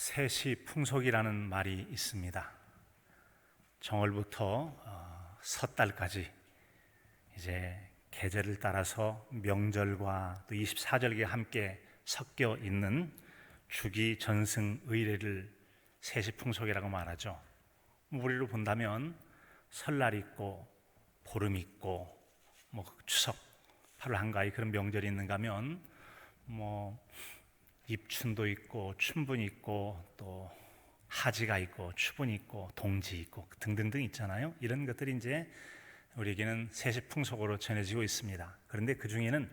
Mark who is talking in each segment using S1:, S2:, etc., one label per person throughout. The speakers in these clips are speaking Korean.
S1: 세시풍속이라는 말이 있습니다. 정월부터 섣달까지 이제 계절을 따라서 명절과 또 24절기가 함께 섞여 있는 주기 전승 의례를 세시풍속이라고 말하죠. 우리로 본다면 설날 있고 보름 있고 추석 8월 한가위 그런 명절이 있는가 하면 입춘도 있고 춘분이 있고 또 하지가 있고 추분이 있고 동지 있고 등등등 있잖아요. 이런 것들이 이제 우리에게는 세시풍속으로 전해지고 있습니다. 그런데 그 중에는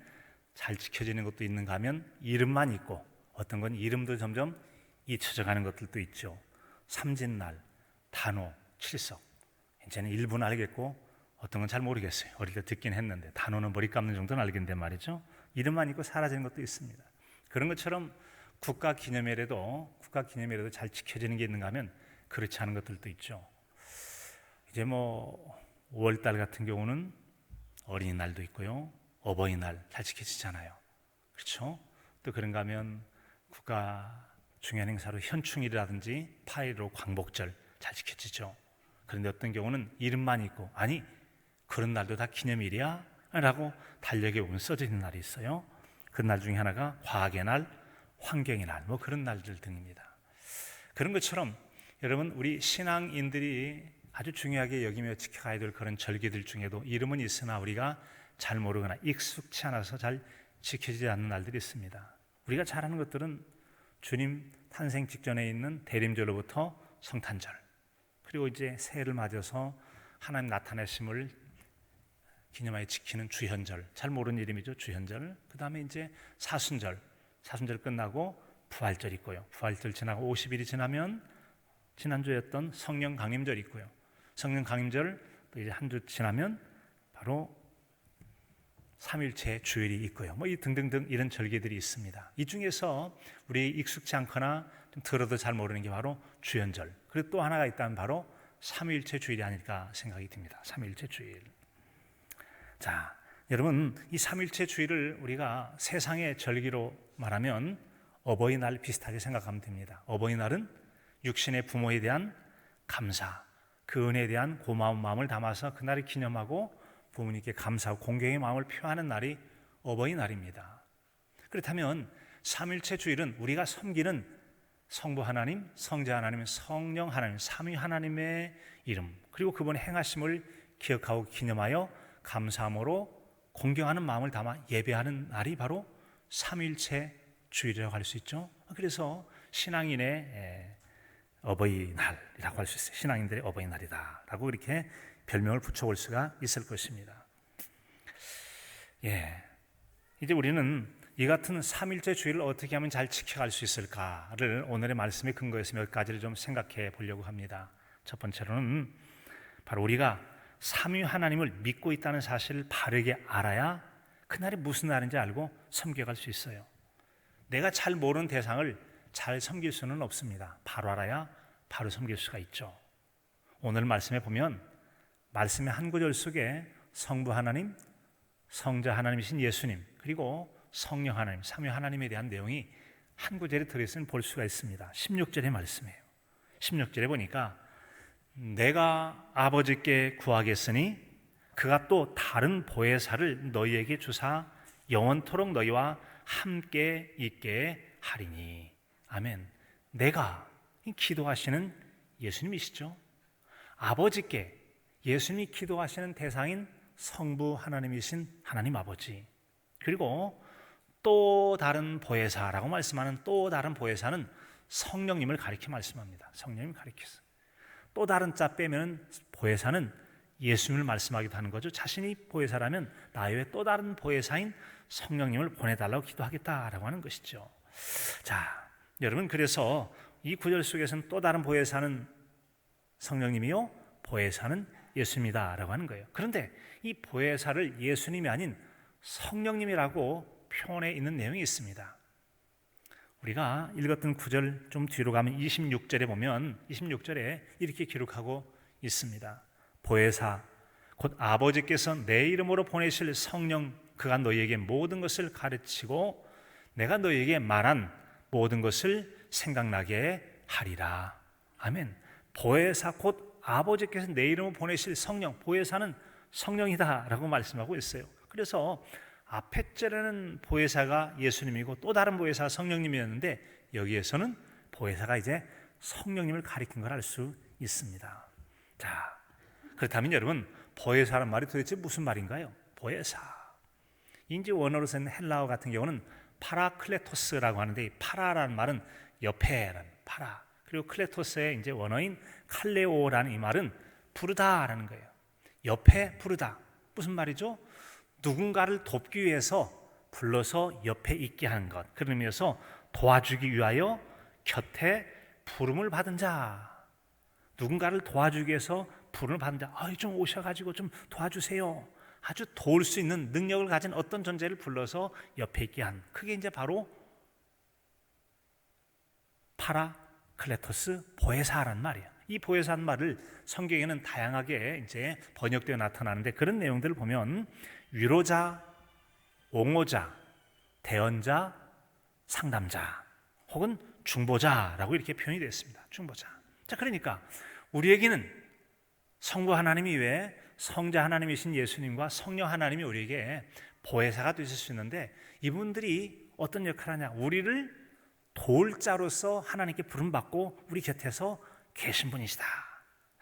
S1: 잘 지켜지는 것도 있는가 하면 이름만 있고 어떤 건 이름도 점점 잊혀져 가는 것들도 있죠. 삼진날, 단오, 칠석 이제는 일부는 알겠고 어떤 건 잘 모르겠어요. 어릴 때 듣긴 했는데 단오는 머리 감는 정도는 알겠는데 말이죠. 이름만 있고 사라지는 것도 있습니다. 그런 것처럼 국가 기념일에도 잘 지켜지는 게 있는가 하면 그렇지 않은 것들도 있죠. 이제 5월달 같은 경우는 어린이날도 있고요. 어버이날 잘 지켜지잖아요. 그렇죠? 또 그런가 하면 국가 중요한 행사로 현충일이라든지 8.15 광복절 잘 지켜지죠. 그런데 어떤 경우는 이름만 있고 아니 그런 날도 다 기념일이야? 라고 달력에 보면 써져 있는 날이 있어요. 그 날 중에 하나가 과학의 날, 환경의 날 그런 날들 등입니다. 그런 것처럼 여러분 우리 신앙인들이 아주 중요하게 여기며 지켜가야 될 그런 절기들 중에도 이름은 있으나 우리가 잘 모르거나 익숙치 않아서 잘 지켜지지 않는 날들이 있습니다. 우리가 잘 아는 것들은 주님 탄생 직전에 있는 대림절로부터 성탄절, 그리고 이제 새해를 맞아서 하나님 나타내심을 기념하여 지키는 주현절, 잘 모르는 이름이죠. 주현절. 그 다음에 이제 사순절 끝나고 부활절 있고요. 부활절 지나고 50일이 지나면 지난주였던 성령 강림절 있고요. 성령 강림절 또 이제 한 주 지나면 바로 삼일체 주일이 있고요. 이 등등등 이런 절기들이 있습니다. 이 중에서 우리 익숙치 않거나 좀 들어도 잘 모르는 게 바로 주현절. 그리고 또 하나가 있다면 바로 삼일체 주일이 아닐까 생각이 듭니다. 삼일체 주일. 자, 여러분 이 삼일체 주일을 우리가 세상의 절기로 말하면 어버이날 비슷하게 생각하면 됩니다. 어버이날은 육신의 부모에 대한 감사, 그 은혜에 대한 고마운 마음을 담아서 그날을 기념하고 부모님께 감사하고 공경의 마음을 표하는 날이 어버이날입니다. 그렇다면 삼일체 주일은 우리가 섬기는 성부 하나님, 성자 하나님, 성령 하나님, 삼위 하나님의 이름 그리고 그분의 행하심을 기억하고 기념하여 감사함으로 공경하는 마음을 담아 예배하는 날이 바로 삼일체 주일이라고 할 수 있죠. 그래서 신앙인의 어버이날이라고 할 수 있어요. 신앙인들의 어버이날이다라고 이렇게 별명을 붙여볼 수가 있을 것입니다. 이제 우리는 이 같은 삼일체 주일을 어떻게 하면 잘 지켜갈 수 있을까를 오늘의 말씀에 근거해서 몇 가지를 좀 생각해 보려고 합니다. 첫 번째로는 바로 우리가 삼위 하나님을 믿고 있다는 사실을 바르게 알아야 그날이 무슨 날인지 알고 섬겨갈 수 있어요. 내가 잘 모르는 대상을 잘 섬길 수는 없습니다. 바로 알아야 바로 섬길 수가 있죠. 오늘 말씀에 보면 말씀의 한 구절 속에 성부 하나님, 성자 하나님이신 예수님, 그리고 성령 하나님, 삼위 하나님에 대한 내용이 한 구절에 들어있으면 볼 수가 있습니다. 16절의 말씀이에요. 16절에 보니까 내가 아버지께 구하겠으니 그가 또 다른 보혜사를 너희에게 주사 영원토록 너희와 함께 있게 하리니. 아멘. 내가 기도하시는 예수님이시죠. 아버지께 예수님이 기도하시는 대상인 성부 하나님이신 하나님 아버지, 그리고 또 다른 보혜사라고 말씀하는 또 다른 보혜사는 성령님을 가리켜 말씀합니다. 성령님을 가리켜서 또 다른 자 빼면 보혜사는 예수님을 말씀하기도 하는 거죠. 자신이 보혜사라면 나 외에 또 다른 보혜사인 성령님을 보내달라고 기도하겠다라고 하는 것이죠. 자, 여러분 그래서 이 구절 속에서는 또 다른 보혜사는 성령님이요 보혜사는 예수님이다라고 하는 거예요. 그런데 이 보혜사를 예수님이 아닌 성령님이라고 표현해 있는 내용이 있습니다. 우리가 읽었던 구절 좀 뒤로 가면 26절에 보면 26절에 이렇게 기록하고 있습니다. 보혜사 곧 아버지께서 내 이름으로 보내실 성령 그가 너희에게 모든 것을 가르치고 내가 너희에게 말한 모든 것을 생각나게 하리라. 아멘. 보혜사 곧 아버지께서 내 이름을 보내실 성령, 보혜사는 성령이다라고 말씀하고 있어요. 그래서 앞에 절에는 보혜사가 예수님이고 또 다른 보혜사가 성령님이었는데 여기에서는 보혜사가 이제 성령님을 가리킨 걸 알 수 있습니다. 자, 그렇다면 여러분, 보혜사라는 말이 도대체 무슨 말인가요? 보혜사. 인지 원어로 쓰는 헬라어 같은 경우는 파라클레토스라고 하는데, 이 파라라는 말은 옆에라는 파라, 그리고 클레토스의 이제 원어인 칼레오라는 이 말은 부르다라는 거예요. 옆에 부르다. 무슨 말이죠? 누군가를 돕기 위해서 불러서 옆에 있게 하는 것. 그런 의미에서 도와주기 위하여 곁에 부름을 받은 자. 누군가를 도와주기 위해서 부름을 받은 자. 좀 오셔가지고 좀 도와주세요. 아주 도울 수 있는 능력을 가진 어떤 존재를 불러서 옆에 있게 한. 그게 이제 바로 파라클레토스 보혜사라는 말이에요. 이 보혜사라는 말을 성경에는 다양하게 이제 번역되어 나타나는데, 그런 내용들을 보면 위로자, 옹호자, 대언자, 상담자 혹은 중보자라고 이렇게 표현이 되어 있습니다. 중보자. 자, 그러니까 우리에게는 성부 하나님 이외에 성자 하나님이신 예수님과 성령 하나님이 우리에게 보혜사가 되실 수 있는데, 이분들이 어떤 역할을 하냐? 우리를 도울 자로서 하나님께 부름받고 우리 곁에서 계신 분이시다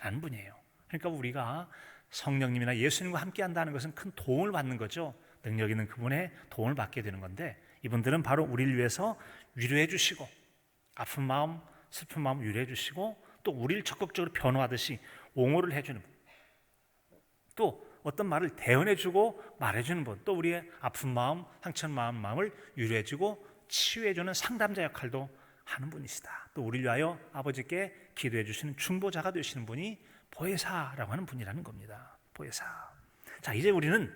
S1: 라는 분이에요. 그러니까 우리가 성령님이나 예수님과 함께 한다는 것은 큰 도움을 받는 거죠. 능력 있는 그분의 도움을 받게 되는 건데, 이분들은 바로 우리를 위해서 위로해 주시고, 아픈 마음, 슬픈 마음 위로해 주시고, 또 우리를 적극적으로 변호하듯이 옹호를 해주는 분, 또 어떤 말을 대언해 주고 말해 주는 분, 또 우리의 아픈 마음, 상처 마음을 위로해 주고 치유해 주는 상담자 역할도 하는 분이시다. 또 우리를 위하여 아버지께 기도해 주시는 중보자가 되시는 분이 보혜사라고 하는 분이라는 겁니다. 보혜사. 자, 이제 우리는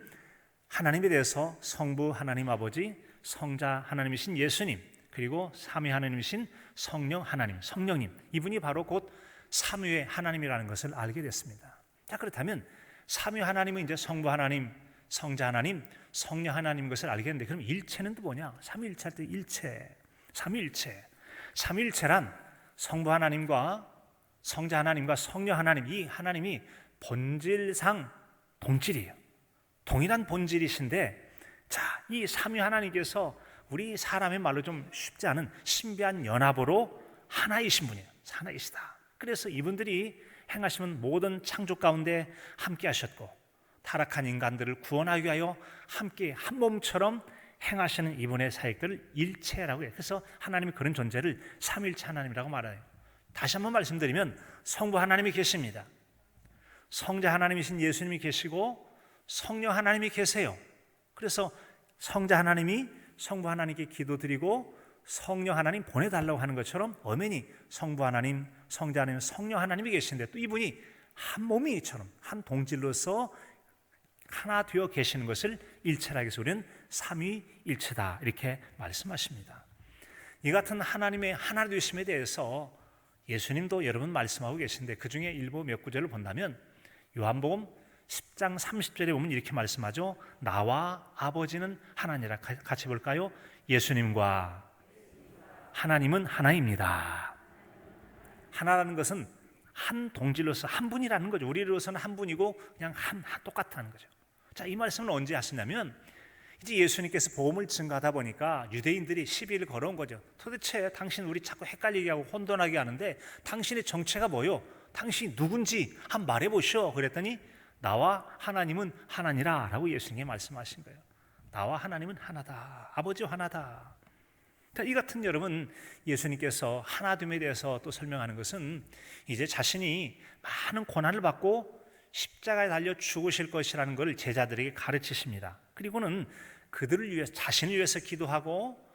S1: 하나님에 대해서 성부 하나님 아버지, 성자 하나님이신 예수님, 그리고 삼위 하나님이신 성령 하나님, 성령님, 이분이 바로 곧 삼위의 하나님이라는 것을 알게 됐습니다. 자, 그렇다면 삼위 하나님은 이제 성부 하나님, 성자 하나님, 성령 하나님인 것을 알겠는데, 그럼 일체는 또 뭐냐? 삼위일체 할 때 일체, 삼위일체. 삼위일체란 성부 하나님과 성자 하나님과 성령 하나님, 이 하나님이 본질상 동질이에요. 동일한 본질이신데, 자, 이 삼위 하나님께서 우리 사람의 말로 좀 쉽지 않은 신비한 연합으로 하나이신 분이에요. 하나이시다. 그래서 이분들이 행하시는 모든 창조 가운데 함께 하셨고, 타락한 인간들을 구원하기 위하여 함께 한 몸처럼 행하시는 이분의 사역들을 일체라고 해요. 그래서 하나님이 그런 존재를 삼일체 하나님이라고 말해요. 다시 한번 말씀드리면 성부 하나님이 계십니다. 성자 하나님이신 예수님이 계시고 성령 하나님이 계세요. 그래서 성자 하나님이 성부 하나님께 기도드리고 성령 하나님 보내달라고 하는 것처럼 엄연히 성부 하나님, 성자 하나님, 성령 하나님이 계신데, 또 이분이 한 몸이처럼 한 동질로서 하나 되어 계시는 것을 일체라고 해서 우리는 삼위일체다 이렇게 말씀하십니다. 이 같은 하나님의 하나 되심에 대해서 예수님도 여러 번 말씀하고 계신데, 그 중에 일부 몇 구절을 본다면 요한복음 10장 30절에 보면 이렇게 말씀하죠. 나와 아버지는 하나니라. 같이 볼까요? 예수님과 하나님은 하나입니다. 하나라는 것은 한 동질로서 한 분이라는 거죠. 우리로서는 한 분이고 그냥 똑같다는 거죠. 자, 이 말씀을 언제 하시냐면 이제 예수님께서 복음을 증거하다 보니까 유대인들이 시비를 걸어온 거죠. 도대체 당신 우리 자꾸 헷갈리게 하고 혼돈하게 하는데 당신의 정체가 뭐요? 당신이 누군지 한번 말해보시오. 그랬더니 나와 하나님은 하나니라 라고 예수님이 말씀하신 거예요. 나와 하나님은 하나다. 아버지와 하나다. 이 같은 여러분, 예수님께서 하나됨에 대해서 또 설명하는 것은 이제 자신이 많은 고난을 받고 십자가에 달려 죽으실 것이라는 것을 제자들에게 가르치십니다. 그리고는 그들을 위해서, 자신을 위해서 기도하고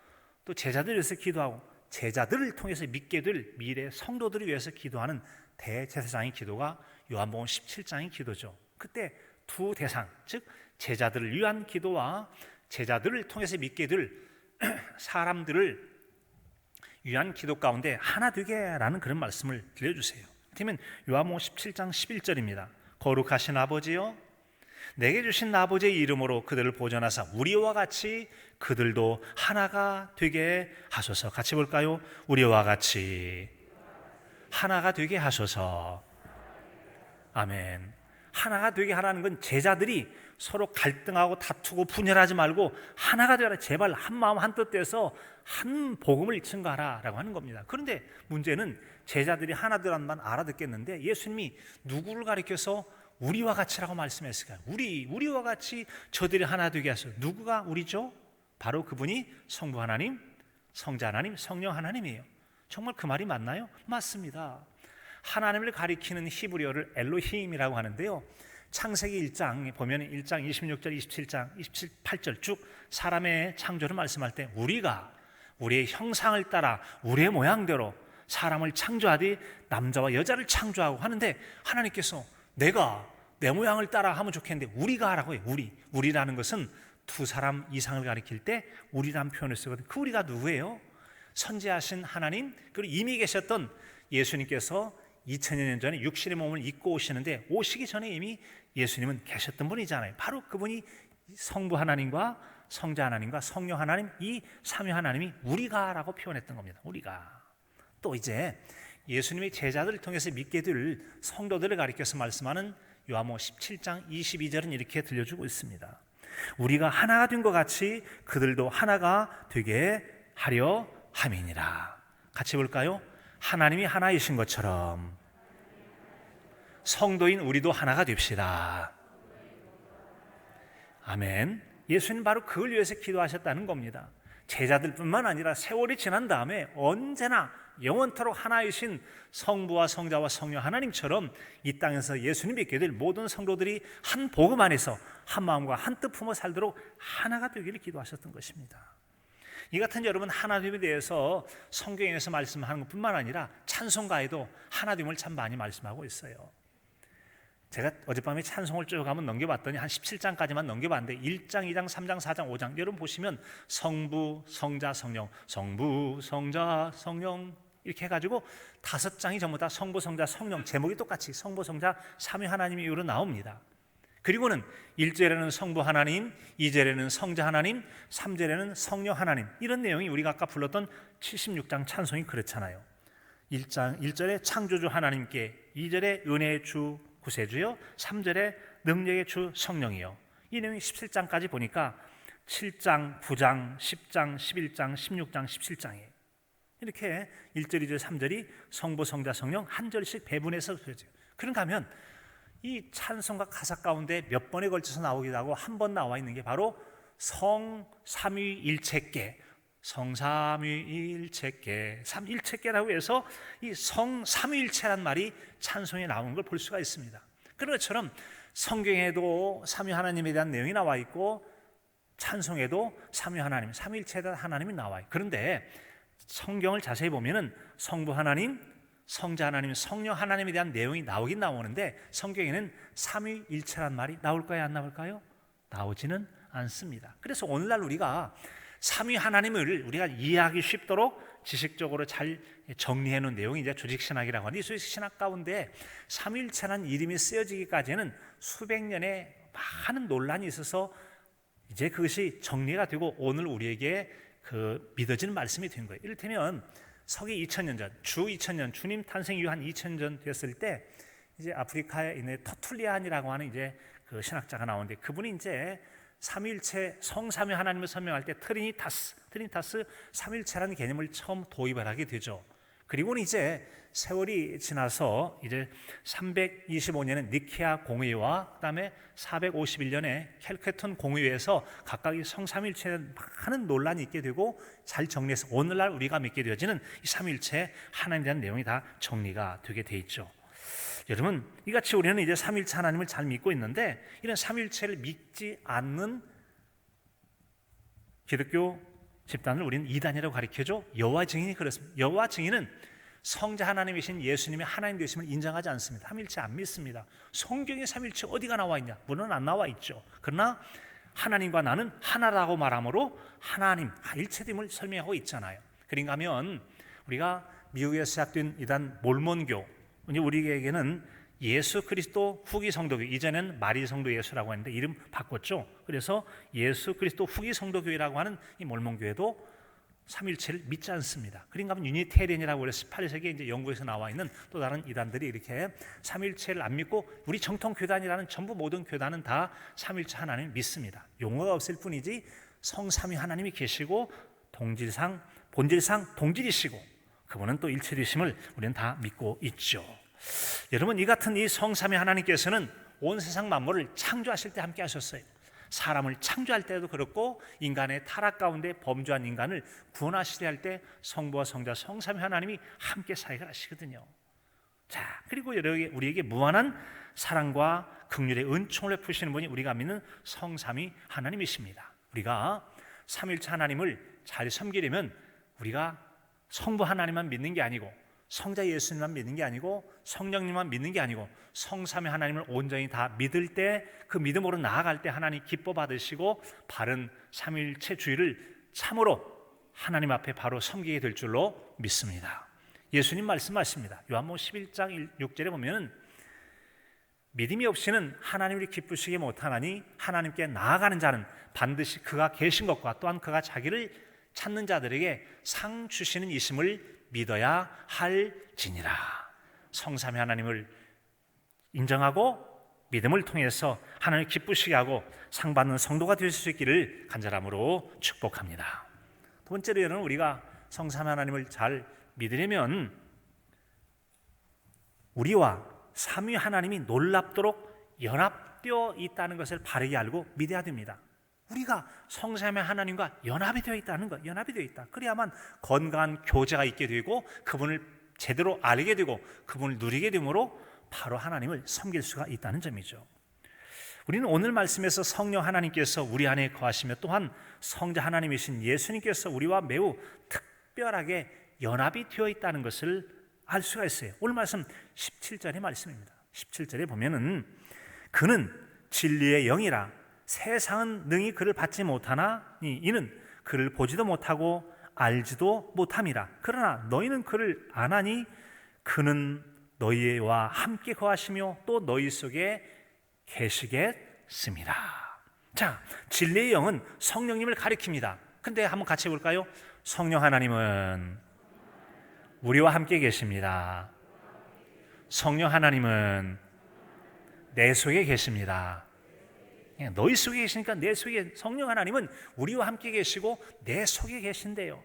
S1: 또 제자들을 위해서 기도하고 제자들을 통해서 믿게 될 미래 성도들을 위해서 기도하는 대제사장의 기도가 요한복음 17장의 기도죠. 그때 두 대상, 즉 제자들을 위한 기도와 제자들을 통해서 믿게 될 사람들을 위한 기도 가운데 하나 되게라는 그런 말씀을 들려주세요. 그러면 요한복음 17장 11절입니다. 거룩하신 아버지여, 내게 주신 아버지의 이름으로 그들을 보존하사 우리와 같이 그들도 하나가 되게 하소서. 같이 볼까요? 우리와 같이 하나가 되게 하소서. 아멘. 하나가 되게 하라는 건 제자들이 서로 갈등하고 다투고 분열하지 말고 하나가 되라, 제발 한 마음 한 뜻 돼서 한 복음을 증거하라라고 하는 겁니다. 그런데 문제는 제자들이 하나 되라는 말 알아듣겠는데 예수님이 누구를 가리켜서 우리와 같이라고 말씀했을까요? 우리와 같이 저들이 하나 되게 하소서. 누구가 우리죠? 바로 그분이 성부 하나님, 성자 하나님, 성령 하나님이에요. 정말 그 말이 맞나요? 맞습니다. 하나님을 가리키는 히브리어를 엘로힘이라고 하는데요, 창세기 1장 보면 1장 26절, 27장, 28절 쭉 사람의 창조를 말씀할 때 우리가 우리의 형상을 따라 우리의 모양대로 사람을 창조하되 남자와 여자를 창조하고 하는데, 하나님께서 내가 내 모양을 따라 하면 좋겠는데 우리가 하라고 해요. 우리라는 것은 두 사람 이상을 가리킬 때 우리라는 표현을 쓰거든요. 그 우리가 누구예요? 선지하신 하나님, 그리고 이미 계셨던 예수님께서 2000여 년 전에 육신의 몸을 입고 오시는데 오시기 전에 이미 예수님은 계셨던 분이잖아요. 바로 그분이 성부 하나님과 성자 하나님과 성령 하나님, 이 삼위 하나님이 우리가라고 표현했던 겁니다. 우리가. 또 이제 예수님의 제자들을 통해서 믿게 될 성도들을 가리켜서 말씀하는 요한복음 17장 22절은 이렇게 들려주고 있습니다. 우리가 하나가 된 것 같이 그들도 하나가 되게 하려 함이니라. 같이 볼까요? 하나님이 하나이신 것처럼 성도인 우리도 하나가 됩시다. 아멘. 예수님 바로 그걸 위해서 기도하셨다는 겁니다. 제자들뿐만 아니라 세월이 지난 다음에 언제나 영원토록 하나이신 성부와 성자와 성령 하나님처럼 이 땅에서 예수님 믿게 될 모든 성도들이 한 복음 안에서 한 마음과 한 뜻 품어 살도록 하나가 되기를 기도하셨던 것입니다. 이 같은 여러분 하나됨에 대해서 성경에서 말씀하는 것뿐만 아니라 찬송가에도 하나됨을 참 많이 말씀하고 있어요. 제가 어젯밤에 찬송을 쭉 한번 넘겨봤더니 한 17장까지만 넘겨봤는데 1장, 2장, 3장, 4장, 5장 여러분 보시면 성부, 성자, 성령, 성부, 성자, 성령 이렇게 해가지고 5장이 전부 다 성부, 성자, 성령, 제목이 똑같이 성부, 성자, 삼위 하나님의 이유로 나옵니다. 그리고는 1절에는 성부 하나님, 2절에는 성자 하나님, 3절에는 성령 하나님, 이런 내용이 우리가 아까 불렀던 76장 찬송이 그렇잖아요. 1절에 창조주 하나님께, 2절에 은혜의 주 구세주요, 3절에 능력의 주 성령이요. 이 내용이 17장까지 보니까 7장, 9장, 10장, 11장, 16장, 17장이에요. 이렇게 1절, 2절, 3절이 성부, 성자, 성령 한 절씩 배분해서 그려져요. 그런가 하면 이 찬송가 가사 가운데 몇 번에 걸쳐서 나오기도 하고 한 번 나와 있는 게 바로 성삼위일체께, 성삼위일체께, 삼일체께라고 해서 이 성삼위일체란 말이 찬송에 나오는 걸 볼 수가 있습니다. 그런 것처럼 성경에도 삼위 하나님에 대한 내용이 나와 있고 찬송에도 삼위 하나님, 삼위일체에 대한 하나님이 나와요. 그런데 성경을 자세히 보면은 성부 하나님, 성자 하나님, 성령 하나님에 대한 내용이 나오긴 나오는데 성경에는 삼위일체란 말이 나올까요? 안 나올까요? 나오지는 않습니다. 그래서 오늘날 우리가 삼위 하나님을 우리가 이해하기 쉽도록 지식적으로 잘 정리해 놓은 내용이 이제 조직신학이라고 하는데, 이 조직신학 가운데 삼위일체라는 이름이 쓰여지기까지는 수백 년의 많은 논란이 있어서 이제 그것이 정리가 되고 오늘 우리에게 그 믿어지는 말씀이 된 거예요. 이를테면 서기 2000년 전, 주 2000년, 주님 탄생 이후 한 2000년 전 됐을 때 이제 아프리카에 있는 터툴리안이라고 하는 이제 그 신학자가 나오는데, 그분이 이제 삼위일체, 성삼위 하나님을 설명할 때 트리니타스 삼위일체라는 개념을 처음 도입을 하게 되죠. 그리고는 이제 세월이 지나서 이제 325년에 니케아 공의회와 그다음에 451년에 캘케톤 공의회에서 각각 이 성삼위일체에 많은 논란이 있게 되고 잘 정리해서 오늘날 우리가 믿게 되어지는 이 삼위일체 하나님에 대한 내용이 다 정리가 되게 돼 있죠. 여러분, 이같이 우리는 이제 삼위일체 하나님을 잘 믿고 있는데, 이런 삼위일체를 믿지 않는 기독교 집단을 우리는 이단이라고 가리켜줘. 여호와 증인이 그렇습니다. 여호와 증인은 성자 하나님이신 예수님의 하나님 되심을 인정하지 않습니다. 삼위일체 안 믿습니다. 성경에 삼위일체 어디가 나와 있냐? 물론 안 나와 있죠. 그러나 하나님과 나는 하나라고 말하므로 하나님, 일체됨을 설명하고 있잖아요. 그런가 하면 우리가 미국에서 시작된 이단 몰몬교, 우리에게는 예수 그리스도 후기 성도교, 이전에는 마리 성도 예수라고 했는데 이름 바꿨죠. 그래서 예수 그리스도 후기 성도교회라고 하는 이 몰몬교회도 삼일체를 믿지 않습니다. 그런가 하면 유니테리언이라고 해서 18세기에 이제 영국에서 나와 있는 또 다른 이단들이 이렇게 삼일체를 안 믿고 우리 정통 교단이라는 전부 모든 교단은 다 삼일체 하나님을 믿습니다. 용어가 없을 뿐이지 성삼위 하나님이 계시고 동질상 본질상 동질이시고 그분은 또 일체되심을 우리는 다 믿고 있죠. 여러분, 이 같은 이 성삼위 하나님께서는 온 세상 만물을 창조하실 때 함께 하셨어요. 사람을 창조할 때도 그렇고 인간의 타락 가운데 범죄한 인간을 구원하시려 할 때 성부와 성자 성삼위 하나님이 함께 사역을 하시거든요. 자, 그리고 우리에게 무한한 사랑과 긍휼의 은총을 베푸시는 분이 우리가 믿는 성삼위 하나님이십니다. 우리가 삼일체 하나님을 잘 섬기려면 우리가 성부 하나님만 믿는 게 아니고 성자 예수님만 믿는 게 아니고 성령님만 믿는 게 아니고 성삼위 하나님을 온전히 다 믿을 때, 그 믿음으로 나아갈 때 하나님 기뻐 받으시고 바른 삼일체주의를 참으로 하나님 앞에 바로 섬기게 될 줄로 믿습니다. 예수님 말씀하십니다. 요한복음 11장 6절에 보면 믿음이 없이는 하나님을 기쁘시게 못하나니 하나님께 나아가는 자는 반드시 그가 계신 것과 또한 그가 자기를 찾는 자들에게 상 주시는 이심을 믿어야 할지니라. 성삼위 하나님을 인정하고 믿음을 통해서 하나님을 기쁘시게 하고 상 받는 성도가 될 수 있기를 간절함으로 축복합니다. 두 번째로 여러분, 우리가 성삼위 하나님을 잘 믿으려면 우리와 삼위 하나님이 놀랍도록 연합되어 있다는 것을 바르게 알고 믿어야 됩니다. 우리가 성삼위 하나님과 연합이 되어 있다는 것, 연합이 되어 있다. 그래야만 건강한 교제가 있게 되고 그분을 제대로 알게 되고 그분을 누리게 되므로 바로 하나님을 섬길 수가 있다는 점이죠. 우리는 오늘 말씀에서 성령 하나님께서 우리 안에 거하시며 또한 성자 하나님이신 예수님께서 우리와 매우 특별하게 연합이 되어 있다는 것을 알 수가 있어요. 오늘 말씀 17절의 말씀입니다. 17절에 보면은 그는 진리의 영이라 세상은 능히 그를 받지 못하나니 이는 그를 보지도 못하고 알지도 못함이라. 그러나 너희는 그를 아나니 그는 너희와 함께 거하시며 또 너희 속에 계시겠습니다. 자, 진리의 영은 성령님을 가리킵니다. 근데 한번 같이 해볼까요? 성령 하나님은 우리와 함께 계십니다. 성령 하나님은 내 속에 계십니다. 너희 속에 계시니까 내 속에, 성령 하나님은 우리와 함께 계시고 내 속에 계신대요.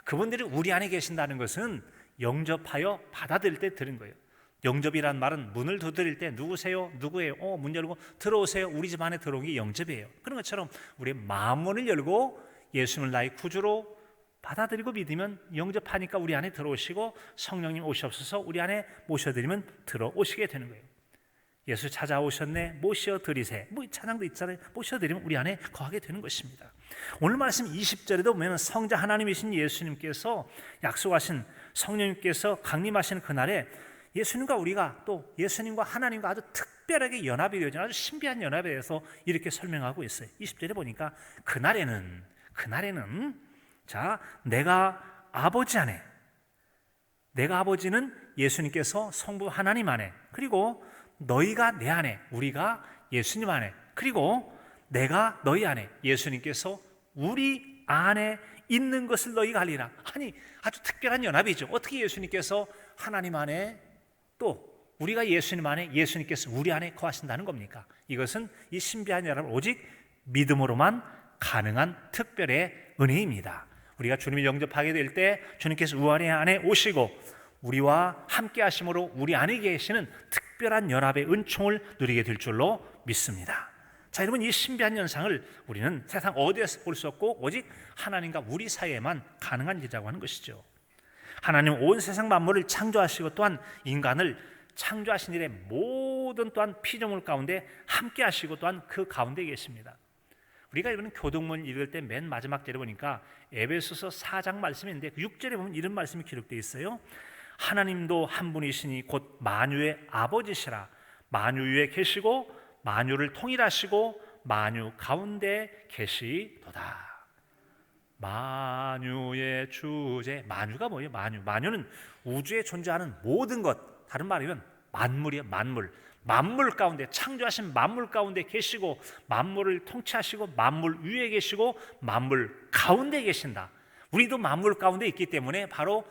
S1: 그분들이 우리 안에 계신다는 것은 영접하여 받아들일 때 들은 거예요. 영접이란 말은 문을 두드릴 때 누구세요? 누구예요? 문 열고 들어오세요. 우리 집 안에 들어온 게 영접이에요. 그런 것처럼 우리의 마음문을 열고 예수님을 나의 구주로 받아들이고 믿으면 영접하니까 우리 안에 들어오시고 성령님 오시옵소서 우리 안에 모셔드리면 들어오시게 되는 거예요. 예수 찾아오셨네 모셔드리세, 찬양도 있잖아요. 모셔드리면 우리 안에 거하게 되는 것입니다. 오늘 말씀 20절에도 보면 성자 하나님이신 예수님께서 약속하신 성령님께서 강림하시는 그날에 예수님과 우리가 또 예수님과 하나님과 아주 특별하게 연합이 되어진 아주 신비한 연합에 대해서 이렇게 설명하고 있어요. 20절에 보니까 그날에는 자, 내가 아버지 안에, 내가 아버지는 예수님께서 성부 하나님 안에, 그리고 너희가 내 안에, 우리가 예수님 안에, 그리고 내가 너희 안에, 예수님께서 우리 안에 있는 것을 너희가 알리라. 아니, 아주 특별한 연합이죠. 어떻게 예수님께서 하나님 안에 또 우리가 예수님 안에, 예수님께서 우리 안에 거하신다는 겁니까? 이것은 이 신비한 연합을 오직 믿음으로만 가능한 특별의 은혜입니다. 우리가 주님을 영접하게 될 때 주님께서 우리 안에 오시고 우리와 함께 하심으로 우리 안에 계시는 특별한 연합의 은총을 누리게 될 줄로 믿습니다. 자, 여러분, 이 신비한 현상을 우리는 세상 어디에서 볼 수 없고 오직 하나님과 우리 사이에만 가능한 일이라고 하는 것이죠. 하나님 온 세상 만물을 창조하시고 또한 인간을 창조하신 일의 모든 또한 피조물 가운데 함께 하시고 또한 그 가운데 계십니다. 우리가 이번 교동문 읽을 때 맨 마지막 절에 보니까 에베소서 4장 말씀인데 6절에 보면 이런 말씀이 기록되어 있어요. 하나님도 한 분이시니 곧 만유의 아버지시라. 만유 위에 계시고 만유를 통일하시고 만유 가운데 계시도다. 만유의 주제, 만유가 뭐예요? 만유는 우주에 존재하는 모든 것, 다른 말이면 만물이에요. 만물 가운데, 창조하신 만물 가운데 계시고 만물을 통치하시고 만물 위에 계시고 만물 가운데 계신다. 우리도 만물 가운데 있기 때문에 바로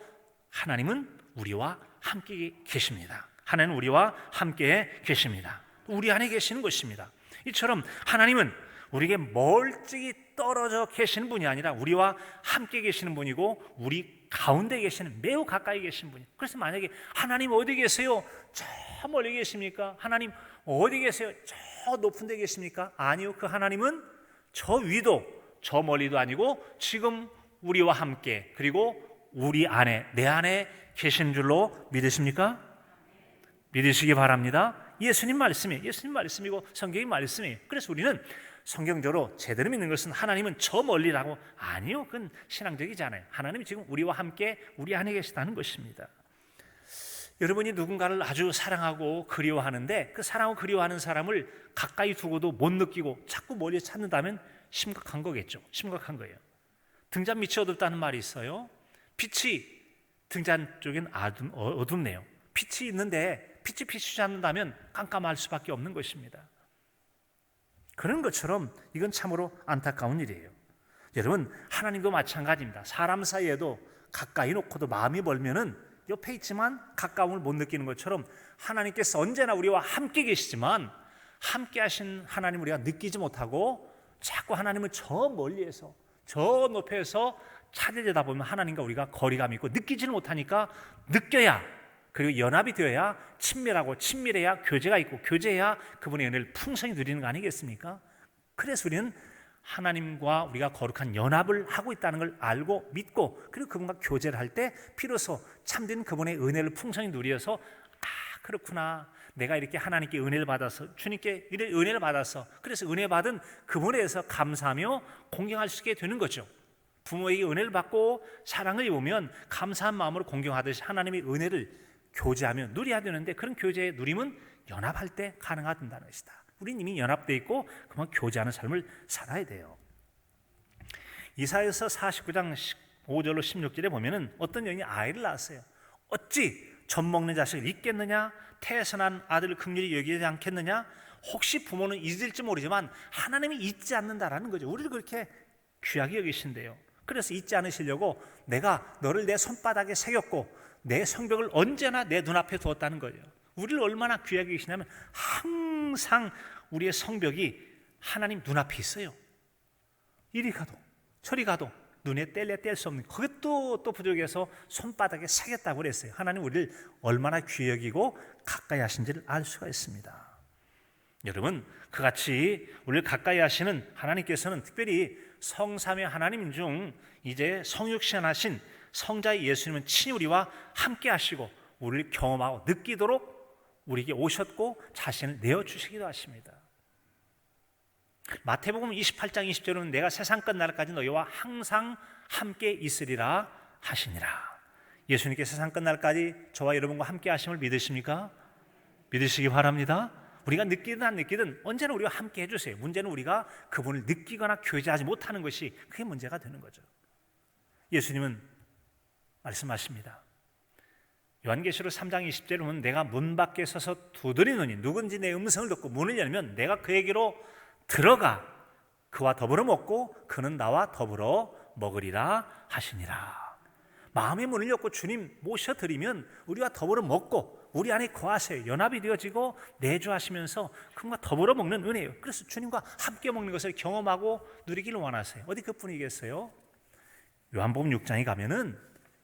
S1: 하나님은 우리와 함께 계십니다. 하나님은 우리와 함께 계십니다. 우리 안에 계시는 것입니다. 이처럼 하나님은 우리에게 멀찍이 떨어져 계시는 분이 아니라 우리와 함께 계시는 분이고 우리 가운데 계시는, 매우 가까이 계신 분이에요. 그래서 만약에 하나님 어디 계세요? 저 멀리 계십니까? 하나님 어디 계세요? 저 높은 데 계십니까? 아니요, 그 하나님은 저 위도 저 멀리도 아니고 지금 우리와 함께, 그리고 우리 안에, 내 안에 계신 줄로 믿으십니까? 믿으시기 바랍니다. 예수님 말씀이고 성경의 말씀이에요. 그래서 우리는 성경적으로 제대로 믿는 것은 하나님은 저 멀리라고, 아니요, 그건 신앙적이잖아요. 하나님이 지금 우리와 함께 우리 안에 계시다는 것입니다. 여러분이 누군가를 아주 사랑하고 그리워하는데 그 사랑하고 그리워하는 사람을 가까이 두고도 못 느끼고 자꾸 멀리 찾는다면 심각한 거겠죠. 심각한 거예요. 등잔 밑이 어둡다는 말이 있어요. 빛이 등잔 쪽엔 어둡네요. 빛이 있는데 빛이 비추지 않는다면 깜깜할 수밖에 없는 것입니다. 그런 것처럼 이건 참으로 안타까운 일이에요. 여러분, 하나님도 마찬가지입니다. 사람 사이에도 가까이 놓고도 마음이 멀면은 옆에 있지만 가까움을 못 느끼는 것처럼 하나님께서 언제나 우리와 함께 계시지만 함께 하신 하나님 우리가 느끼지 못하고 자꾸 하나님을 저 멀리에서 저 높이에서 찾으려다 보면 하나님과 우리가 거리감이 있고 느끼지를 못하니까 느껴야, 그리고 연합이 되어야 친밀하고 친밀해야 교제가 있고 교제해야 그분의 은혜를 풍성히 누리는 거 아니겠습니까? 그래서 우리는 하나님과 우리가 거룩한 연합을 하고 있다는 걸 알고 믿고, 그리고 그분과 교제를 할 때 비로소 참된 그분의 은혜를 풍성히 누려서 그렇구나, 내가 이렇게 하나님께 은혜를 받아서, 주님께 이런 은혜를 받아서, 그래서 은혜 받은 그분에 대해서 감사하며 공경할 수 있게 되는 거죠. 부모에게 은혜를 받고 사랑을 입으면 감사한 마음으로 공경하듯이 하나님의 은혜를 교제하며 누려야 되는데, 그런 교제의 누림은 연합할 때 가능하다는 것이다. 우리는 이미 연합되어 있고 그만 교제하는 삶을 살아야 돼요. 이사야서 49장 5절로 16절에 보면은 어떤 여인이 아이를 낳았어요. 어찌 젖 먹는 자식을 잊겠느냐? 태어난 아들을 긍휼히 여기지 않겠느냐? 혹시 부모는 잊을지 모르지만 하나님이 잊지 않는다라는 거죠. 우리를 그렇게 귀하게 여기신대요. 그래서 잊지 않으시려고 내가 너를 내 손바닥에 새겼고 내 성벽을 언제나 내 눈앞에 두었다는 거예요. 우리를 얼마나 귀하게 계시냐면 항상 우리의 성벽이 하나님 눈앞에 있어요. 이리 가도 저리 가도 눈에 뗄 수 없는, 그것도 또 부족해서 손바닥에 새겼다고 그랬어요. 하나님 우리를 얼마나 귀히 여기고 가까이 하신지를 알 수가 있습니다. 여러분, 그같이 우리를 가까이 하시는 하나님께서는 특별히 성삼위 하나님 중 이제 성육신하신 성자의 예수님은 친히 우리와 함께 하시고 우리를 경험하고 느끼도록 우리에게 오셨고 자신을 내어주시기도 하십니다. 마태복음 28장 20절은 내가 세상 끝날까지 너희와 항상 함께 있으리라 하시니라. 예수님께 세상 끝날까지 저와 여러분과 함께 하심을 믿으십니까? 믿으시기 바랍니다. 우리가 느끼든 안 느끼든 언제나 우리와 함께 해주세요. 문제는 우리가 그분을 느끼거나 교제하지 못하는 것이, 그게 문제가 되는 거죠. 예수님은 말씀하십니다. 요한계시록 3장 20절에 보면 내가 문 밖에 서서 두드리노니 누군지 내 음성을 듣고 문을 열면 내가 그에게로 들어가 그와 더불어 먹고 그는 나와 더불어 먹으리라 하시니라. 마음의 문을 열고 주님 모셔드리면 우리와 더불어 먹고 우리 안에 거하세요. 연합이 되어지고 내주하시면서 그분과 더불어 먹는 은혜예요. 그래서 주님과 함께 먹는 것을 경험하고 누리기를 원하세요. 어디 그뿐이겠어요? 요한복음 6장에 가면은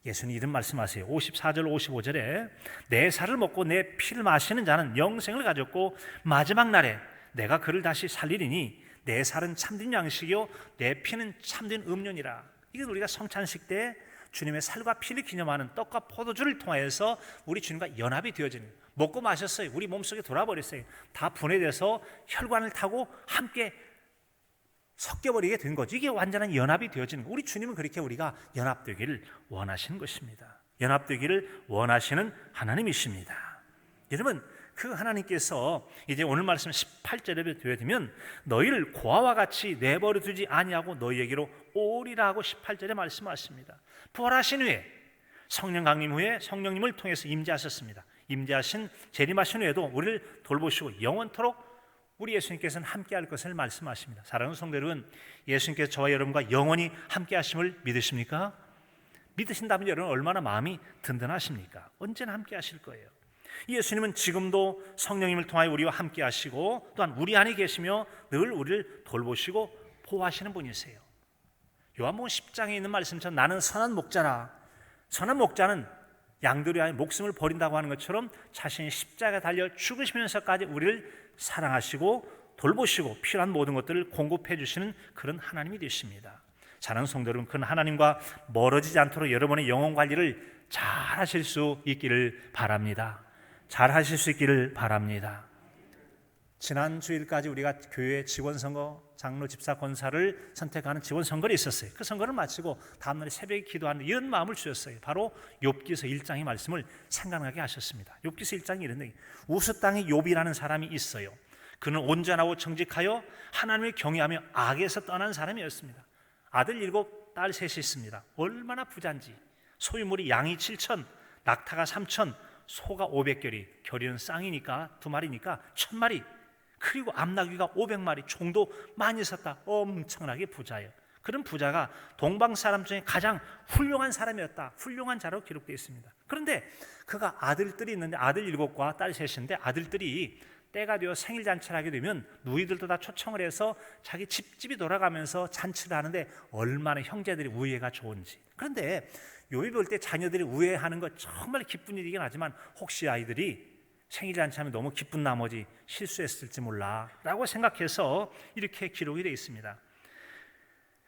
S1: 예수님 이런 말씀하세요. 54절 55절에 내 살을 먹고 내 피를 마시는 자는 영생을 가졌고 마지막 날에 내가 그를 다시 살리리니 내 살은 참된 양식이요 내 피는 참된 음료니라. 이건 우리가 성찬식 때 주님의 살과 피를 기념하는 떡과 포도주를 통하여서 우리 주님과 연합이 되어지는, 먹고 마셨어요. 우리 몸속에 돌아버렸어요. 다 분해돼서 혈관을 타고 함께 섞여버리게 된 거죠. 이게 완전한 연합이 되어지는 거. 우리 주님은 그렇게 우리가 연합되기를 원하시는 것입니다. 연합되기를 원하시는 하나님이십니다. 여러분, 그 하나님께서 이제 오늘 말씀 18절에 되면 너희를 고아와 같이 내버려 두지 아니하고 너희에게로 오리라 하고 18절에 말씀하십니다. 부활하신 후에 성령 강림 후에 성령님을 통해서 임재하셨습니다. 임재하신 재림하신 후에도 우리를 돌보시고 영원토록 우리 예수님께서는 함께 할 것을 말씀하십니다. 사랑하는 성도 여러분, 예수님께서 저와 여러분과 영원히 함께 하심을 믿으십니까? 믿으신다면 여러분 얼마나 마음이 든든하십니까? 언제나 함께 하실 거예요. 예수님은 지금도 성령님을 통하여 우리와 함께 하시고 또한 우리 안에 계시며 늘 우리를 돌보시고 보호하시는 분이세요. 요한복음 10장에 있는 말씀처럼 나는 선한 목자라. 선한 목자는 양들을 위하여 목숨을 버린다고 하는 것처럼 자신이 십자가에 달려 죽으시면서까지 우리를 사랑하시고 돌보시고 필요한 모든 것들을 공급해 주시는 그런 하나님이 되십니다. 사랑하는 성도 여러분, 그런 하나님과 멀어지지 않도록 여러분의 영혼 관리를 잘 하실 수 있기를 바랍니다. 잘 하실 수 있기를 바랍니다. 지난 주일까지 우리가 교회 직원선거, 장로, 집사, 권사를 선택하는 직원선거를 있었어요. 그 선거를 마치고 다음날 새벽에 기도하는 이런 마음을 주셨어요. 바로 욥기서 1장의 말씀을 생각나게 하셨습니다. 욥기서 1장이 이런데 우스 땅에 욥이라는 사람이 있어요. 그는 온전하고 정직하여 하나님을 경외하며 악에서 떠난 사람이었습니다. 아들 7, 딸 3이 있습니다. 얼마나 부자인지. 소유물이 양이 7천, 낙타가 3천, 소가 500결이, 결이는 쌍이니까 2마리니까 1000마리, 그리고 암나귀가 500마리, 총도 많이 섰다. 엄청나게 부자예요. 그런 부자가 동방 사람 중에 가장 훌륭한 사람이었다. 훌륭한 자로 기록되어 있습니다. 그런데 그가 아들들이 있는데 아들 7과 딸 3인데 아들들이 때가 되어 생일 잔치를 하게 되면 누이들도 다 초청을 해서 자기 집집이 돌아가면서 잔치를 하는데 얼마나 형제들이 우애가 좋은지. 그런데 욥이 볼 때 자녀들이 우애하는 것 정말 기쁜 일이긴 하지만 혹시 아이들이 생일 잔치하면 너무 기쁜 나머지 실수했을지 몰라 라고 생각해서 이렇게 기록이 되어 있습니다.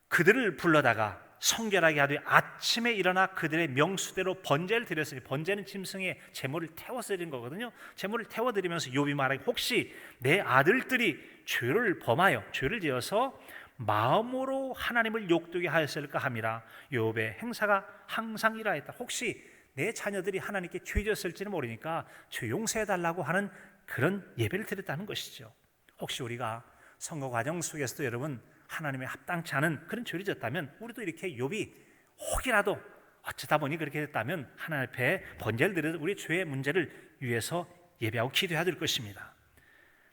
S1: 그들을 불러다가 성결하게 하되 아침에 일어나 그들의 명수대로 번제를 드렸으니, 번제는 짐승의 제물을 태워서 드린 거거든요. 제물을 태워드리면서 욥이 말하기, 혹시 내 아들들이 죄를 범하여 죄를 지어서 마음으로 하나님을 욕되게 하였을까 함이라. 욥의 행사가 항상 이러했다. 혹시 내 자녀들이 하나님께 죄 지었을지는 모르니까 죄 용서해달라고 하는 그런 예배를 드렸다는 것이죠. 혹시 우리가 선거 과정 속에서도 여러분 하나님의 합당치 않은 그런 죄를 지었다면 우리도 이렇게 욥이 혹이라도 어쩌다 보니 그렇게 됐다면 하나님 앞에 번제를 드려서 우리 죄의 문제를 위해서 예배하고 기도해야 될 것입니다.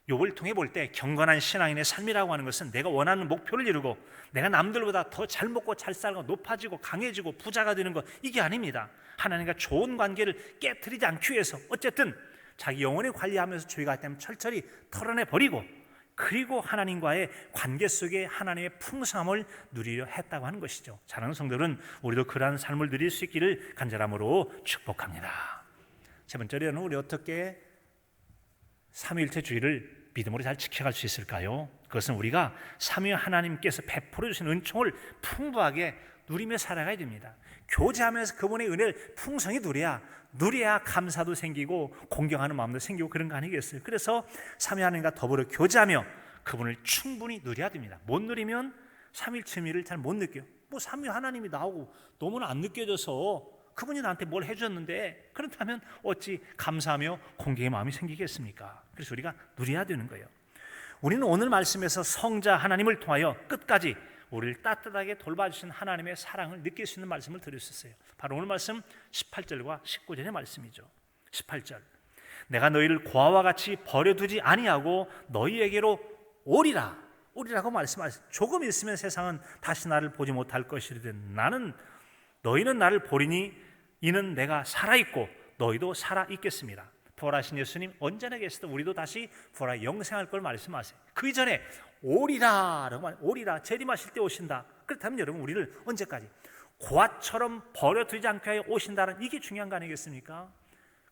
S1: 욥을 통해 볼 때 경건한 신앙인의 삶이라고 하는 것은 내가 원하는 목표를 이루고 내가 남들보다 더 잘 먹고 잘 살고 높아지고 강해지고 부자가 되는 것, 이게 아닙니다. 하나님과 좋은 관계를 깨트리지 않기 위해서 어쨌든 자기 영혼을 관리하면서 죄가 있다면 철저히 털어내버리고 그리고 하나님과의 관계 속에 하나님의 풍성함을 누리려 했다고 하는 것이죠. 사랑하는 성도들은 우리도 그러한 삶을 누릴 수 있기를 간절함으로 축복합니다. 세 번째로는 우리 어떻게 삼위일체 주의를 믿음으로 잘 지켜갈 수 있을까요? 그것은 우리가 삼위 하나님께서 베풀어 주신 은총을 풍부하게 누리며 살아가야 됩니다. 교제하면서 그분의 은혜를 풍성히 누려야 감사도 생기고 공경하는 마음도 생기고 그런 거 아니겠어요? 그래서 삼위 하나님과 더불어 교제하며 그분을 충분히 누려야 됩니다. 못 누리면 삼위일체미를 잘 못 느껴요. 뭐 삼위 하나님이 나오고 너무나 안 느껴져서 그분이 나한테 뭘 해줬는데 그렇다면 어찌 감사하며 공경의 마음이 생기겠습니까? 그래서 우리가 누려야 되는 거예요. 우리는 오늘 말씀에서 성자 하나님을 통하여 끝까지 우리를 따뜻하게 돌봐주신 하나님의 사랑을 느낄 수 있는 말씀을 드렸었어요. 바로 오늘 말씀 18절과 19절의 말씀이죠. 18절, 내가 너희를 고아와 같이 버려두지 아니하고 너희에게로 오리라고 말씀하셨어요. 조금 있으면 세상은 다시 나를 보지 못할 것이르되 너희는 나를 보리니 이는 내가 살아있고 너희도 살아있겠습니다. 부활하신 예수님 언제나 계시다. 우리도 다시 부활하여 영생할 걸 말씀하세요. 그 이전에 오리라 재림하실 때 오신다. 그렇다면 여러분 우리를 언제까지 고아처럼 버려두지 않게 하여 오신다는 이게 중요한 거 아니겠습니까?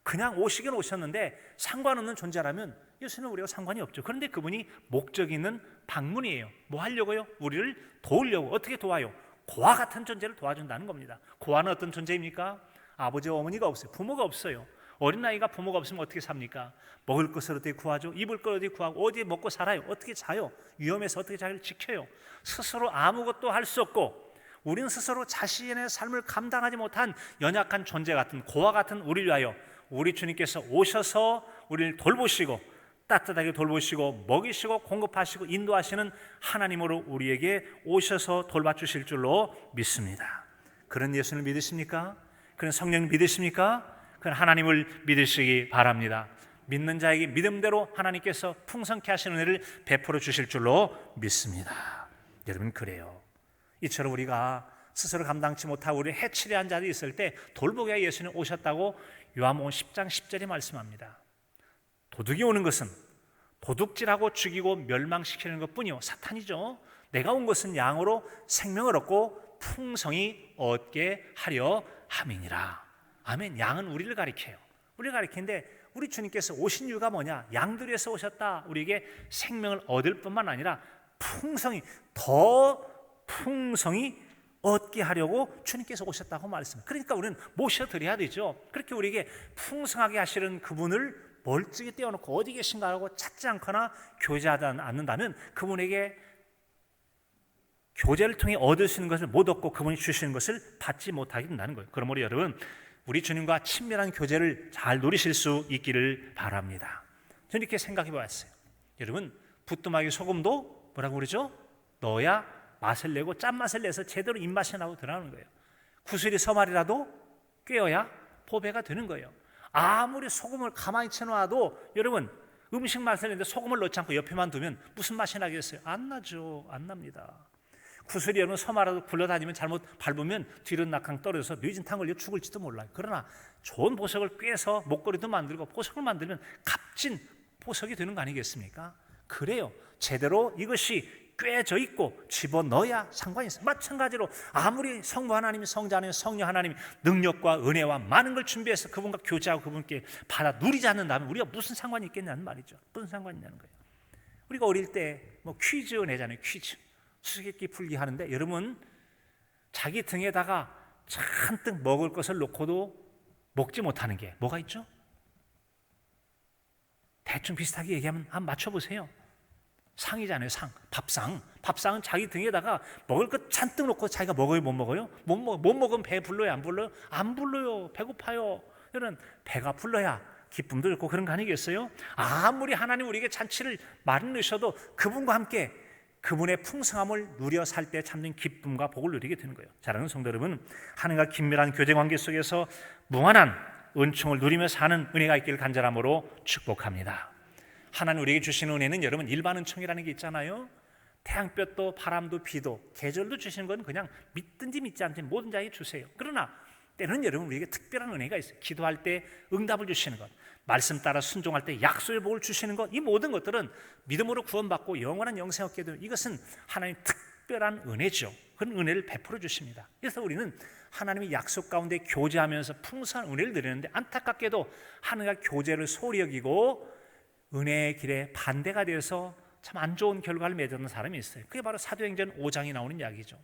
S1: 그냥 오시긴 오셨는데 상관없는 존재라면 예수님은 우리가 상관이 없죠. 그런데 그분이 목적이 있는 방문이에요. 뭐 하려고요? 우리를 도우려고. 어떻게 도와요? 고아 같은 존재를 도와준다는 겁니다. 고아는 어떤 존재입니까? 아버지와 어머니가 없어요. 부모가 없어요. 어린아이가 부모가 없으면 어떻게 삽니까? 먹을 것을 어떻게 구하죠? 입을 걸 어떻게 구하고 어디에 먹고 살아요? 어떻게 자요? 위험해서 어떻게 자기를 지켜요? 스스로 아무것도 할 수 없고 우리는 스스로 자신의 삶을 감당하지 못한 연약한 존재 같은 고아 같은 우리를 위하여 우리 주님께서 오셔서 우리를 돌보시고 따뜻하게 돌보시고 먹이시고 공급하시고 인도하시는 하나님으로 우리에게 오셔서 돌봐주실 줄로 믿습니다. 그런 예수를 믿으십니까? 그런 성령 믿으십니까? 그런 하나님을 믿으시기 바랍니다. 믿는 자에게 믿음대로 하나님께서 풍성케 하시는 은혜를 베풀어 주실 줄로 믿습니다. 여러분 그래요. 이처럼 우리가 스스로 감당치 못하고 우리를 해치려 한 자들이 있을 때 돌보게 예수님 오셨다고 요한복음 10장 10절에 말씀합니다. 도둑이 오는 것은 도둑질하고 죽이고 멸망시키는 것뿐이요 사탄이죠. 내가 온 것은 양으로 생명을 얻고 풍성히 얻게 하려 함이니라. 아멘. 양은 우리를 가리켜요. 우리를 가리키는데 우리 주님께서 오신 이유가 뭐냐? 양들 위해서 오셨다. 우리에게 생명을 얻을 뿐만 아니라 풍성히, 더 풍성히 얻게 하려고 주님께서 오셨다고 말씀합니다. 그러니까 우리는 모셔드려야 되죠. 그렇게 우리에게 풍성하게 하시는 그분을 멀찍이 떼어놓고 어디 계신가 하고 찾지 않거나 교제하지 않는다면 그분에게 교제를 통해 얻을 수 있는 것을 못 얻고 그분이 주시는 것을 받지 못하게 된다는 거예요. 그러므로 여러분, 우리 주님과 친밀한 교제를 잘 누리실 수 있기를 바랍니다. 저는 이렇게 생각해 봤어요. 여러분, 부뚜막이 소금도 뭐라고 그러죠? 넣어야 맛을 내고 짠맛을 내서 제대로 입맛이 나고 들어가는 거예요. 구슬이 서말이라도 꿰어야 보배가 되는 거예요. 아무리 소금을 가만히 쳐놔도 여러분, 음식 맛을 내는데 소금을 넣지 않고 옆에만 두면 무슨 맛이 나겠어요? 안 나죠. 안 납니다. 구슬이 여러분 서말라도 굴러다니면 잘못 밟으면 뒤로 낙항 떨어져서 뇌진탕 걸려 죽을지도 몰라요. 그러나 좋은 보석을 꿰서 목걸이도 만들고 보석을 만들면 값진 보석이 되는 거 아니겠습니까? 그래요. 제대로 이것이 꿰져 있고 집어넣어야 상관이 있어요. 마찬가지로 아무리 성부 하나님이 성자 하나님 성령 하나님이 능력과 은혜와 많은 걸 준비해서 그분과 교제하고 그분께 받아 누리지 않는다면 우리가 무슨 상관이 있겠냐는 말이죠. 무슨 상관이 있냐는 거예요. 우리가 어릴 때 뭐 퀴즈 내잖아요. 퀴즈. 수수께끼 풀기 하는데 여러분, 자기 등에다가 잔뜩 먹을 것을 놓고도 먹지 못하는 게 뭐가 있죠? 대충 비슷하게 얘기하면 한번 맞춰보세요. 상이잖아요. 상, 밥상. 밥상은 자기 등에다가 먹을 것 잔뜩 놓고 자기가 먹어요, 못 먹어요? 못 먹으면 배 불러요, 안 불러요? 안 불러요. 배고파요. 이런 배가 불러야 기쁨도 있고 그런 거 아니겠어요? 아무리 하나님 우리에게 잔치를 마련하셔도 그분과 함께 그분의 풍성함을 누려 살 때 참는 기쁨과 복을 누리게 되는 거예요. 사랑하는 성도 여러분, 하나님과 긴밀한 교제 관계 속에서 무한한 은총을 누리며 사는 은혜가 있기를 간절함으로 축복합니다. 하나님 우리에게 주시는 은혜는 여러분 일반 은총이라는 게 있잖아요. 태양볕도 바람도 비도 계절도 주시는 건 그냥 믿든지 믿지 않든지 모든 자에게 주세요. 그러나 때로는 여러분 우리에게 특별한 은혜가 있어요. 기도할 때 응답을 주시는 것, 말씀 따라 순종할 때 약속의 복을 주시는 것, 이 모든 것들은 믿음으로 구원받고 영원한 영생 얻게 되는 이것은 하나님의 특별한 은혜죠. 그런 은혜를 베풀어 주십니다. 그래서 우리는 하나님의 약속 가운데 교제하면서 풍성한 은혜를 누리는데 안타깝게도 하나님과 교제를 소홀히 여기고 은혜의 길에 반대가 되어서 참 안 좋은 결과를 맺는 사람이 있어요. 그게 바로 사도행전 5장이 나오는 이야기죠.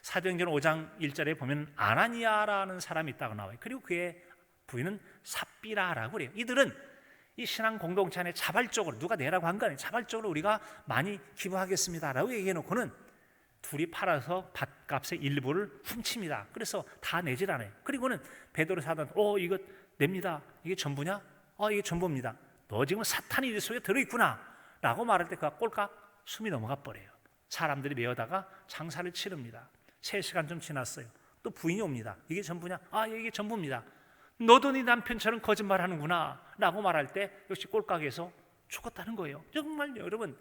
S1: 사도행전 5장 1절에 보면 아나니아라는 사람이 있다고 나와요. 그리고 그의 부인은 삽비라라고 그래요. 이들은 이 신앙 공동체 안에 자발적으로 누가 내라고 한 거 아니에요. 자발적으로 우리가 많이 기부하겠습니다라고 얘기해놓고는 둘이 팔아서 밭값의 일부를 훔칩니다. 그래서 다 내질 않아요. 그리고는 베드로 사도한테 이거 냅니다. 이게 전부냐? 이게 전부입니다. 너 지금 사탄이 네 속에 들어있구나 라고 말할 때 그가 꼴깍 숨이 넘어가 버려요. 사람들이 메어다가 장사를 치릅니다. 3시간 좀 지났어요. 또 부인이 옵니다. 이게 전부냐? 이게 전부입니다. 너도 네 남편처럼 거짓말하는구나 라고 말할 때 역시 꼴깍에서 죽었다는 거예요. 정말 여러분,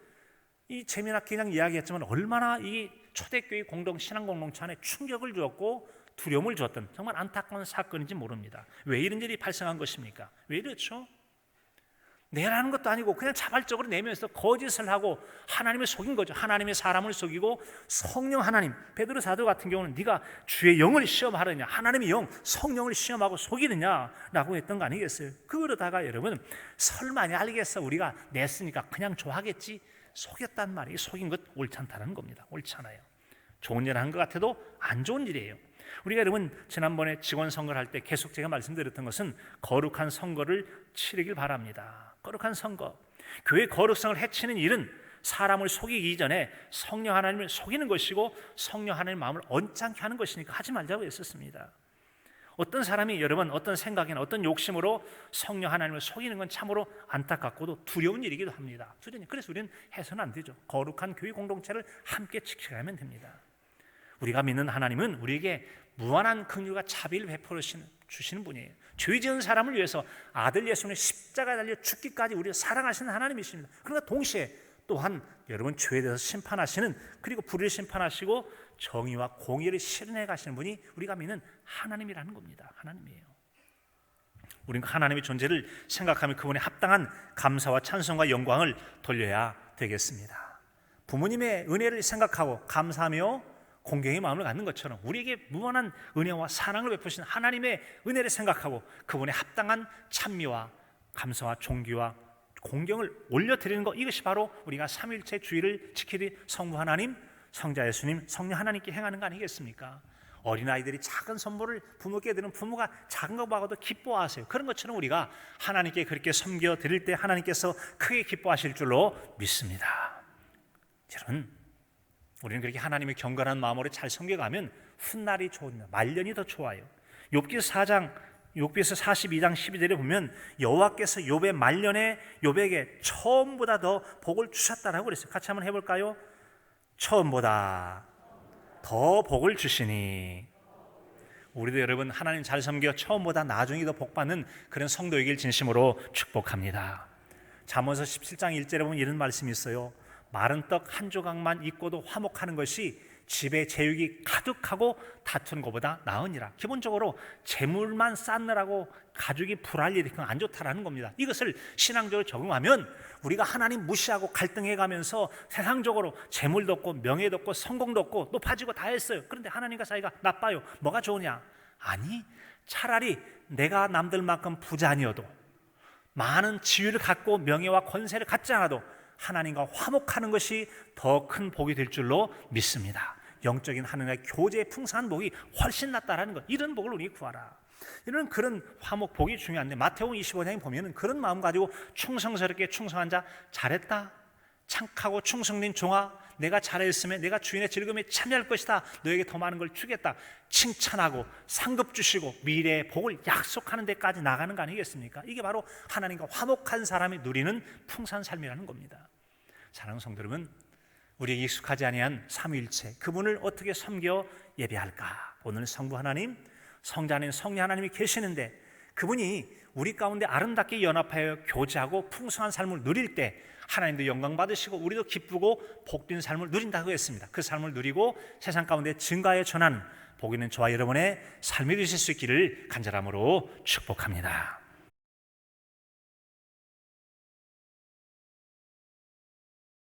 S1: 이 재미나게 그냥 이야기했지만 얼마나 이 초대교회 신앙 공동체 안에 충격을 주었고 두려움을 주었던 정말 안타까운 사건인지 모릅니다. 왜 이런 일이 발생한 것입니까? 왜 이렇죠? 내라는 것도 아니고 그냥 자발적으로 내면서 거짓을 하고 하나님을 속인 거죠. 하나님의 사람을 속이고 성령 하나님, 베드로 사도 같은 경우는 네가 주의 영을 시험하느냐, 하나님의 영, 성령을 시험하고 속이느냐라고 했던 거 아니겠어요? 그러다가 여러분 설마 알겠어 우리가 냈으니까 그냥 좋아하겠지 속였단 말이에요. 속인 것 옳지 않다는 겁니다. 옳지 않아요. 좋은 일 한 것 같아도 안 좋은 일이에요. 우리가 여러분 지난번에 직원 선거를 할 때 계속 제가 말씀드렸던 것은 거룩한 선거를 치르길 바랍니다. 거룩한 선거, 교회 거룩성을 해치는 일은 사람을 속이기 전에 성령 하나님을 속이는 것이고 성령 하나님의 마음을 언짢게 하는 것이니까 하지 말자고 했었습니다. 어떤 사람이 여러분 어떤 생각이나 어떤 욕심으로 성령 하나님을 속이는 건 참으로 안타깝고도 두려운 일이기도 합니다. 그래서 우리는 해서는 안 되죠. 거룩한 교회 공동체를 함께 지켜가면 됩니다. 우리가 믿는 하나님은 우리에게 무한한 긍휼과 자비를 베풀어 주시는 분이에요. 죄 지은 사람을 위해서 아들 예수님의 십자가에 달려 죽기까지 우리를 사랑하시는 하나님이십니다. 그러나 동시에 또한 여러분 죄에 대해서 심판하시는, 그리고 불의를 심판하시고 정의와 공의를 실현해 가시는 분이 우리가 믿는 하나님이라는 겁니다. 하나님이에요. 우리는 하나님의 존재를 생각하며 그분의 합당한 감사와 찬송과 영광을 돌려야 되겠습니다. 부모님의 은혜를 생각하고 감사하며 공경의 마음을 갖는 것처럼 우리에게 무한한 은혜와 사랑을 베푸신 하나님의 은혜를 생각하고 그분의 합당한 찬미와 감사와 존귀와 공경을 올려드리는 것, 이것이 바로 우리가 삼일체 주의를 지키듯 성부 하나님, 성자 예수님, 성령 하나님께 행하는 거 아니겠습니까? 어린아이들이 작은 선물을 부모께 드리는 부모가 작은 거 봐도 기뻐하세요. 그런 것처럼 우리가 하나님께 그렇게 섬겨드릴 때 하나님께서 크게 기뻐하실 줄로 믿습니다. 여러분, 우리는 그렇게 하나님의 경건한 마음으로 잘 섬겨가면 훗날이 좋습니다. 말년이 더 좋아요. 욥기서 42장 12절에 보면 여호와께서 욥의 말년에 욥에게 처음보다 더 복을 주셨다라고 그랬어요. 같이 한번 해볼까요? 처음보다 더 복을 주시니. 우리도 여러분 하나님 잘 섬겨 처음보다 나중에 더 복받는 그런 성도이길 진심으로 축복합니다. 잠언서 17장 1절에 보면 이런 말씀이 있어요. 마른 떡 한 조각만 있고도 화목하는 것이 집에 제육이 가득하고 다투는 것보다 나으니라. 기본적으로 재물만 쌓느라고 가족이 불화를 일으키면 안 좋다라는 겁니다. 이것을 신앙적으로 적용하면 우리가 하나님 무시하고 갈등해가면서 세상적으로 재물도 없고 명예도 없고 성공도 없고 높아지고 다 했어요. 그런데 하나님과 사이가 나빠요. 뭐가 좋으냐? 아니, 차라리 내가 남들만큼 부자 아니어도 많은 지위를 갖고 명예와 권세를 갖지 않아도 하나님과 화목하는 것이 더 큰 복이 될 줄로 믿습니다. 영적인 하나님의 교제의 풍성한 복이 훨씬 낫다라는 것, 이런 복을 우리 구하라. 이런 그런 화목 복이 중요한데 마태복음 25장에 보면은 그런 마음 가지고 충성스럽게 충성한 자, 잘했다, 착하고 충성된 종아, 내가 잘했으면 내가 주인의 즐거움에 참여할 것이다, 너에게 더 많은 걸 주겠다, 칭찬하고 상급 주시고 미래의 복을 약속하는 데까지 나가는 거 아니겠습니까? 이게 바로 하나님과 화목한 사람이 누리는 풍성한 삶이라는 겁니다. 사랑하는 성도 여러분, 우리에게 익숙하지 아니한 삼위일체, 그분을 어떻게 섬겨 예배할까? 오늘 성부 하나님, 성자 하나님, 성령 하나님이 계시는데 그분이 우리 가운데 아름답게 연합하여 교제하고 풍성한 삶을 누릴 때 하나님도 영광 받으시고 우리도 기쁘고 복된 삶을 누린다고 했습니다. 그 삶을 누리고 세상 가운데 증가해 전하는 복 있는 저와 여러분의 삶이 되실 수 있기를 간절함으로 축복합니다.